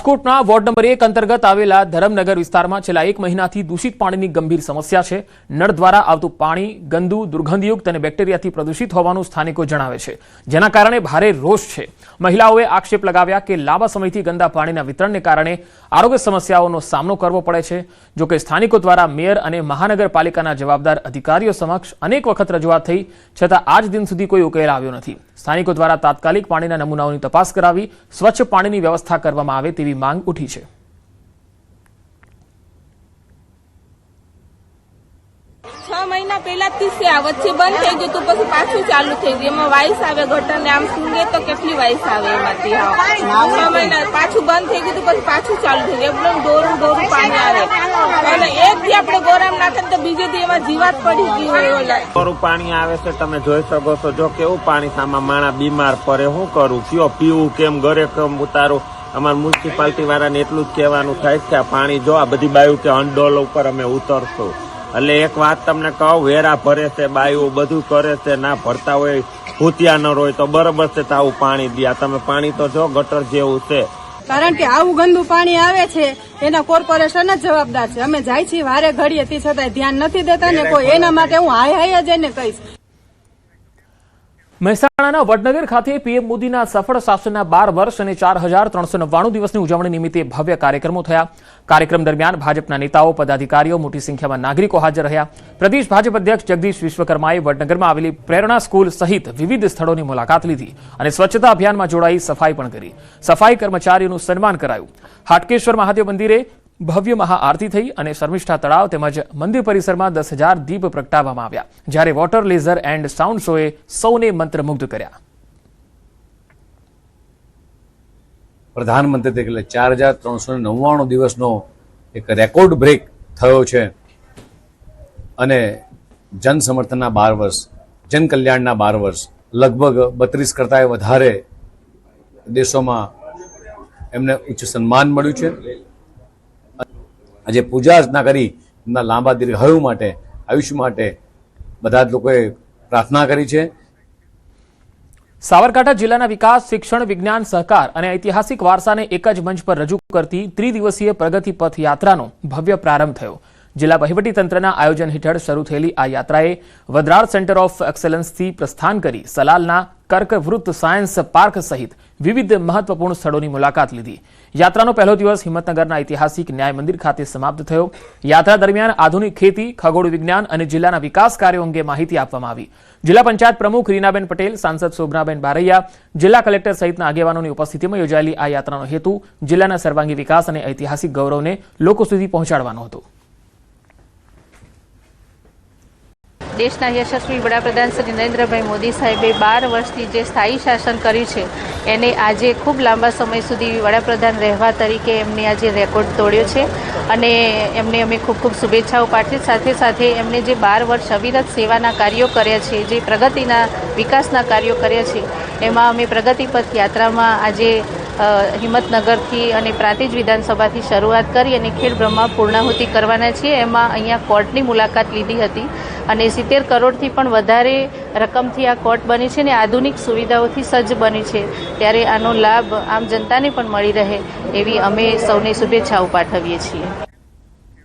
રાજકોટના ward number 1 અંતર્ગત આવેલા ધરમનગર વિસ્તારમાં છેલ્લા 1 મહિનાથી દૂષિત પાણીની ગંભીર સમસ્યા છે। નળ દ્વારા આવતું પાણી ગંદુ, દુર્ગંધયુક્ત અને બેક્ટેરિયાથી પ્રદૂષિત હોવાનું સ્થાનિકો જણાવે છે, જેના કારણે ભારે રોષ છે। મહિલાઓએ આક્ષેપ લગાવ્યા કે લાંબા સમયથી ગંદા પાણીના વિતરણને કારણે આરોગ્ય સમસ્યાઓનો સામનો કરવો પડે છે। જો કે સ્થાનિકો દ્વારા મેયર અને મહાનગરપાલિકાના જવાબદાર અધિકારીઓ સમક્ષ અનેક વખત રજૂઆત થઈ છતાં આજ દિન સુધી કોઈ ઉકેલ આવ્યો નથી। સ્થાનિકો દ્વારા તાત્કાલિક પાણીના નમૂનાઓની તપાસ કરાવી સ્વચ્છ પાણીની વ્યવસ્થા કરવામાં આવે તેવી માંગ ઉઠી છે। 6 મહિના પહેલાથી છે, આ વચ્ચે બંધ થઈ ગયું તો પછી પાછું ચાલુ થઈ ગયું। એમાં વાઇસ આવે, ગટરને આમ સૂંઘે તો કેટલી વાઇસ આવે એમાંથી। 6 મહિના પાછું બંધ થઈ ગયું તો પછી પાછું ચાલુ થઈ ગયું। એકદમ દોરું પાણી આવે અને એકથી આપણે ગોરામ નાખે તો બીજે દી એમાં જીવાત પડી ગઈ હોય। દોરું પાણી આવે છે, તમે જોઈ શકો છો। જો કેવું પાણી સામા માણા બીમાર પડે, શું કરું, કયો પીવું, કેમ ઘરે કેમ ઉતારું। અમારા મ્યુનિસિપાલિટી વાળાને એટલું જ કહેવાનું થાય કે આ પાણી જો આ બધી બાયું કે અંડોલ ઉપર અમે ઉતરશું। એટલે એક વાત તમને કહું, વેરા ભરે છે, બાયું બધું કરે છે, ના ભરતા હોય ભૂતિયાનર હોય તો બરોબર છે તો આવું પાણી દે। તમે પાણી તો જો ગટર જેવું છે, કારણ કે આવું ગંદુ પાણી આવે છે એના કોર્પોરેશન જ જવાબદાર છે। અમે જાય છીએ વારે ઘડીએ તે છતાં ધ્યાન નથી દેતા ને કોઈ। એના માટે હું હાય જ એને કહીશ। મહેસાણાના વડનગર ખાતે પીએમ મોદીના સફળ શાસનના 12 વર્ષ અને 4399 દિવસની ઉજવણી નિમિત્તે ભવ્ય કાર્યક્રમો થયા। કાર્યક્રમ દરમિયાન ભાજપના નેતાઓ, પદાધિકારીઓ, મોટી સંખ્યામાં નાગરિકો હાજર રહ્યા। પ્રદેશ ભાજપ અધ્યક્ષ જગદીશ વિશ્વકર્માએ વડનગરમાં આવેલી પ્રેરણા સ્કૂલ સહિત વિવિધ સ્થળોની મુલાકાત લીધી અને સ્વચ્છતા અભિયાનમાં જોડાઈ સફાઈ પણ કરી। સફાઈ કર્મચારીઓનું સન્માન કરાયું। હાટકેશ્વર મહાદેવ મંદિરે ભવ્ય મહાઆરતી થઈ અને શર્મિષ્ઠા તળાવ તેમજ મંદિર પરિસરમાં 10,000 દીપ પ્રગટાવવામાં આવ્યા, જ્યારે વોટર લેઝર એન્ડ સાઉન્ડ શોએ સૌને મંત્રમુગ્ધ કર્યા। પ્રધાનમંત્રી તરીકે 4399 દિવસનો એક રેકોર્ડ બ્રેક થયો છે અને જન સમર્થનના 12 વર્ષ, જન કલ્યાણના 12 વર્ષ, લગભગ 32 કરતાં વધારે દેશોમાં એમને ઉચ્ચ સન્માન મળ્યું છે। આજે પૂજા અર્ચના કરી એમના લાંબા દીર્ઘાયુ માટે, આયુષ્ય માટે બધા જ લોકોએ પ્રાર્થના કરી છે। સાબરકાંઠા જિલ્લાના વિકાસ, શિક્ષણ, વિજ્ઞાન, સહકાર અને ઐતિહાસિક વારસાને એક જ મંચ પર રજૂ કરતી ત્રિદિવસીય પ્રગતિ પથ યાત્રાનો ભવ્ય પ્રારંભ થયો। જિલ્લા વહીવટીતંત્રના આયોજન હેઠળ શરૂ થયેલી આ યાત્રાએ વડરાળ સેન્ટર ઓફ એક્સેલન્સથી પ્રસ્થાન કરી સલાલના કર્કવૃત્ત સાયન્સ પાર્ક સહિત વિવિધ મહત્વપૂર્ણ સ્થળોની મુલાકાત લીધી। યાત્રાનો પહેલો દિવસ હિંમતનગરના ઐતિહાસિક ન્યાય મંદિર ખાતે સમાપ્ત થયો। યાત્રા દરમિયાન આધુનિક ખેતી, ખગોળ વિજ્ઞાન અને જિલ્લાના વિકાસ કાર્યો અંગે માહિતી આપવામાં આવી। જિલ્લા પંચાયત પ્રમુખ રીનાબેન પટેલ, સાંસદ શોભનાબેન બારૈયા, જિલ્લા કલેક્ટર સહિતના આગેવાનોની ઉપસ્થિતિમાં યોજાયેલી આ યાત્રાનો હેતુ જિલ્લાના સર્વાંગી વિકાસ અને ઐતિહાસિક ગૌરવને લોકો સુધી પહોંચાડવાનો હતો। દેશના યશસ્વી વડાપ્રધાન શ્રી નરેન્દ્રભાઈ મોદી સાહેબે 12 વર્ષથી જે સ્થાયી શાસન કર્યું છે એને આજે ખૂબ લાંબા સમય સુધી વડાપ્રધાન રહેવા તરીકે એમને આજે રેકોર્ડ તોડ્યો છે અને એમને અમે ખૂબ ખૂબ શુભેચ્છાઓ પાઠવી। સાથે સાથે એમને જે 12 વર્ષ અવિરત સેવાના કાર્યો કર્યા છે, જે પ્રગતિના વિકાસના કાર્યો કર્યા છે, એમાં અમે પ્રગતિપથ યાત્રામાં આજે હિંમતનગરથી અને પ્રાંતિજ વિધાનસભાથી શરૂઆત કરી અને ખેડ બ્રહ્મા પૂર્ણાહુતિ કરવાના છીએ। એમાં અહીંયા કોર્ટની મુલાકાત લીધી હતી અને 70 કરોડથી પણ વધારે રકમથી આ કોર્ટ બની છે અને આધુનિક સુવિધાઓથી સજ્જ બની છે, ત્યારે આનો લાભ આમ જનતાને પણ મળી રહે એવી અમે સૌને શુભેચ્છાઓ પાઠવીએ છીએ।